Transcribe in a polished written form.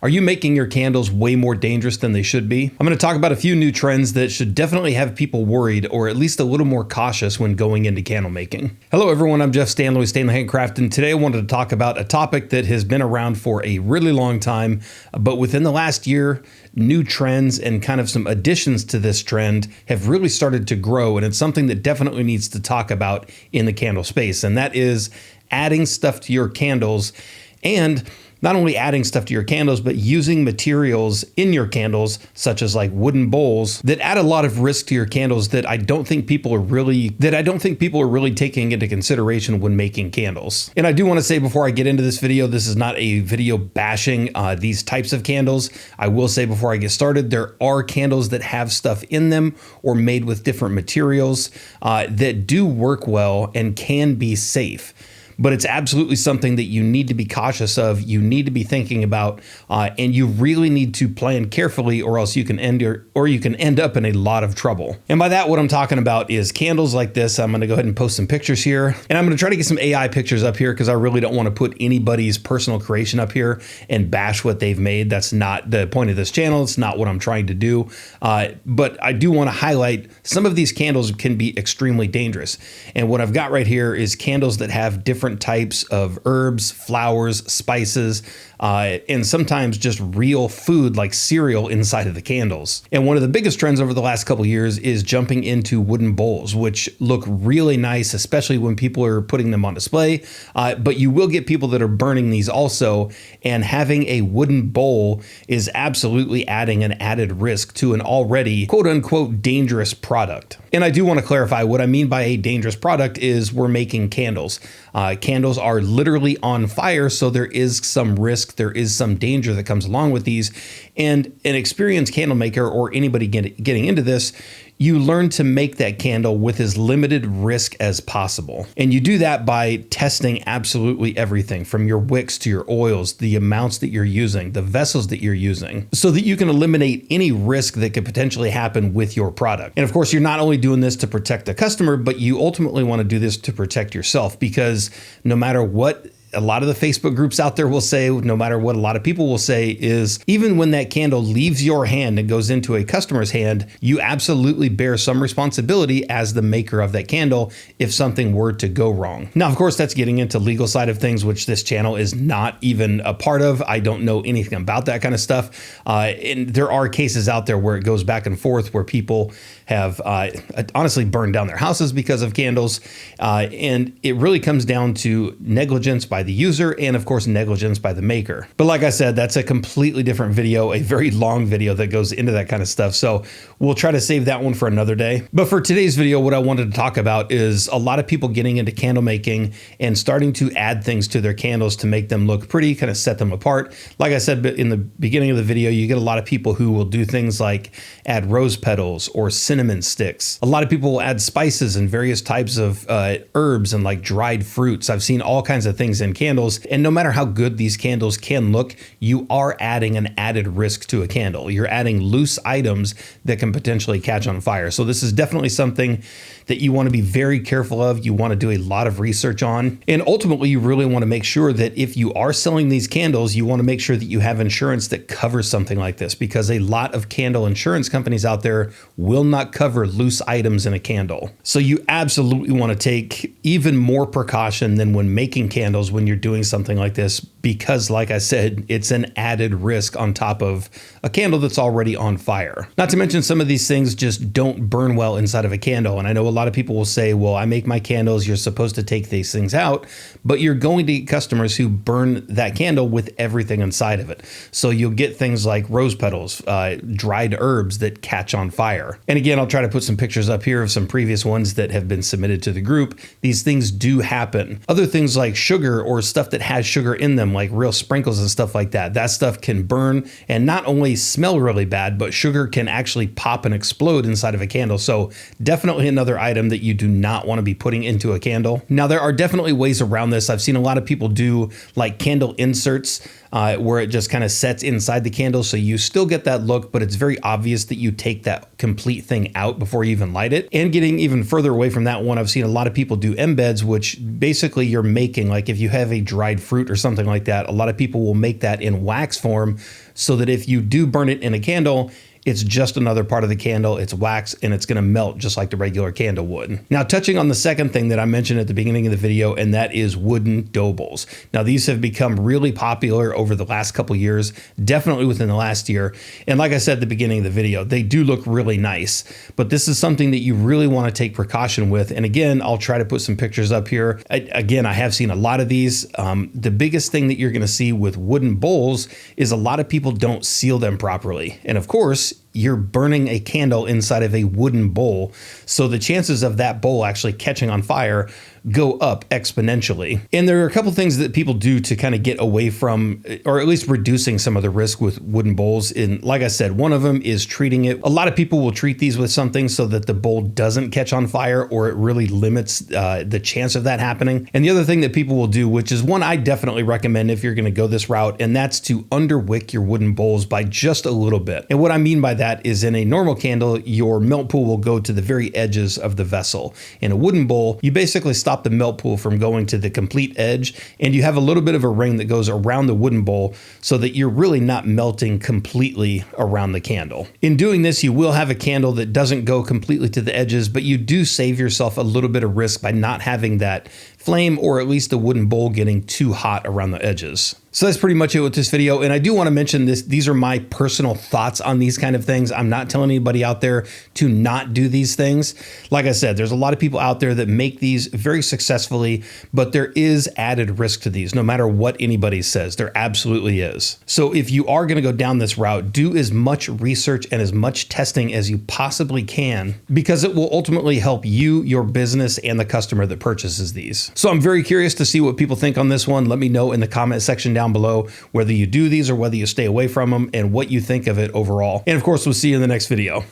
Are you making your candles way more dangerous than they should be? I'm going to talk about a few new trends that should definitely have people worried or at least a little more cautious when going into candle making. Hello everyone, I'm Jeff Standley with Standley Handcraft, and today I wanted to talk about a topic that has been around for a really long time, but within the last year, new trends and kind of some additions to this trend have really started to grow, and it's something that definitely needs to talk about in the candle space, and that is adding stuff to your candles, and not only adding stuff to your candles, but using materials in your candles, such as like wooden bowls, that add a lot of risk to your candles that I don't think people are really taking into consideration when making candles. And I do want to say before I get into this video, this is not a video bashing these types of candles. I will say before I get started, there are candles that have stuff in them or made with different materials that do work well and can be safe. But it's absolutely something that you need to be cautious of, you need to be thinking about, and you really need to plan carefully, or else you can end up in a lot of trouble. And by that, what I'm talking about is candles like this. I'm gonna go ahead and post some pictures here, and I'm gonna try to get some AI pictures up here because I really don't wanna put anybody's personal creation up here and bash what they've made. That's not the point of this channel. It's not what I'm trying to do. But I do wanna highlight some of these candles can be extremely dangerous. And what I've got right here is candles that have different types of herbs, flowers, spices, and sometimes just real food like cereal inside of the candles. And one of the biggest trends over the last couple of years is jumping into wooden bowls, which look really nice, especially when people are putting them on display. But you will get people that are burning these also, and having a wooden bowl is absolutely adding an added risk to an already quote unquote dangerous product. And I do want to clarify what I mean by a dangerous product is we're making candles. Candles are literally on fire, so there is some risk, there is some danger that comes along with these. And an experienced candle maker or anybody getting into this, you learn to make that candle with as limited risk as possible. And you do that by testing absolutely everything from your wicks to your oils, the amounts that you're using, the vessels that you're using, so that you can eliminate any risk that could potentially happen with your product. And of course, you're not only doing this to protect the customer, but you ultimately want to do this to protect yourself, because no matter what a lot of the Facebook groups out there will say, no matter what a lot of people will say, is even when that candle leaves your hand and goes into a customer's hand, you absolutely bear some responsibility as the maker of that candle if something were to go wrong. Now, of course, that's getting into legal side of things, which this channel is not even a part of. I don't know anything about that kind of stuff. And there are cases out there where it goes back and forth where people have honestly burned down their houses because of candles. And it really comes down to negligence by the user and of course negligence by the maker. But like I said, that's a completely different video, a very long video that goes into that kind of stuff. So we'll try to save that one for another day. But for today's video, what I wanted to talk about is a lot of people getting into candle making and starting to add things to their candles to make them look pretty, kind of set them apart. Like I said in the beginning of the video, you get a lot of people who will do things like add rose petals or cinnamon sticks. A lot of people will add spices and various types of herbs and like dried fruits. I've seen all kinds of things in candles, and no matter how good these candles can look, you are adding an added risk to a candle. You're adding loose items that can potentially catch on fire. So this is definitely something that you want to be very careful of. You want to do a lot of research on, and ultimately you really want to make sure that if you are selling these candles, you want to make sure that you have insurance that covers something like this, because a lot of candle insurance companies out there will not cover loose items in a candle. So you absolutely want to take even more precaution than when making candles when you're doing something like this, because like I said, it's an added risk on top of a candle that's already on fire. Not to mention some of these things just don't burn well inside of a candle. And I know a lot of people will say, well, I make my candles, you're supposed to take these things out, but you're going to get customers who burn that candle with everything inside of it. So you'll get things like rose petals, dried herbs that catch on fire. And again, I'll try to put some pictures up here of some previous ones that have been submitted to the group. These things do happen. Other things like sugar or stuff that has sugar in them, like real sprinkles and stuff like that, that stuff can burn and not only smell really bad, but sugar can actually pop and explode inside of a candle. So definitely another item that you do not want to be putting into a candle. Now, there are definitely ways around this. I've seen a lot of people do like candle inserts where it just kind of sets inside the candle. So you still get that look, but it's very obvious that you take that complete thing out before you even light it. And getting even further away from that one, I've seen a lot of people do embeds, which basically you're making, like if you have a dried fruit or something like that, a lot of people will make that in wax form so that if you do burn it in a candle, it's just another part of the candle, it's wax, and it's gonna melt just like the regular candle would. Now, touching on the second thing that I mentioned at the beginning of the video, and that is wooden dough bowls. Now, these have become really popular over the last couple years, definitely within the last year. And like I said at the beginning of the video, they do look really nice, but this is something that you really wanna take precaution with. And again, I'll try to put some pictures up here. Again, I have seen a lot of these. The biggest thing that you're gonna see with wooden bowls is a lot of people don't seal them properly. And of course, you're burning a candle inside of a wooden bowl. So the chances of that bowl actually catching on fire go up exponentially. And there are a couple things that people do to kind of get away from, or at least reducing some of the risk with wooden bowls. And like I said, one of them is treating it. A lot of people will treat these with something so that the bowl doesn't catch on fire, or it really limits the chance of that happening. And the other thing that people will do, which is one I definitely recommend if you're going to go this route, and that's to underwick your wooden bowls by just a little bit. And what I mean by that is, in a normal candle, your melt pool will go to the very edges of the vessel. In a wooden bowl, you basically stop the melt pool from going to the complete edge, and you have a little bit of a ring that goes around the wooden bowl so that you're really not melting completely around the candle. In doing this, you will have a candle that doesn't go completely to the edges, but you do save yourself a little bit of risk by not having that flame, or at least the wooden bowl, getting too hot around the edges. So that's pretty much it with this video. And I do want to mention this. These are my personal thoughts on these kind of things. I'm not telling anybody out there to not do these things. Like I said, there's a lot of people out there that make these very successfully, but there is added risk to these, no matter what anybody says. There absolutely is. So if you are going to go down this route, do as much research and as much testing as you possibly can, because it will ultimately help you, your business, and the customer that purchases these. So I'm very curious to see what people think on this one. Let me know in the comment section down below whether you do these or whether you stay away from them, and what you think of it overall. And of course, we'll see you in the next video.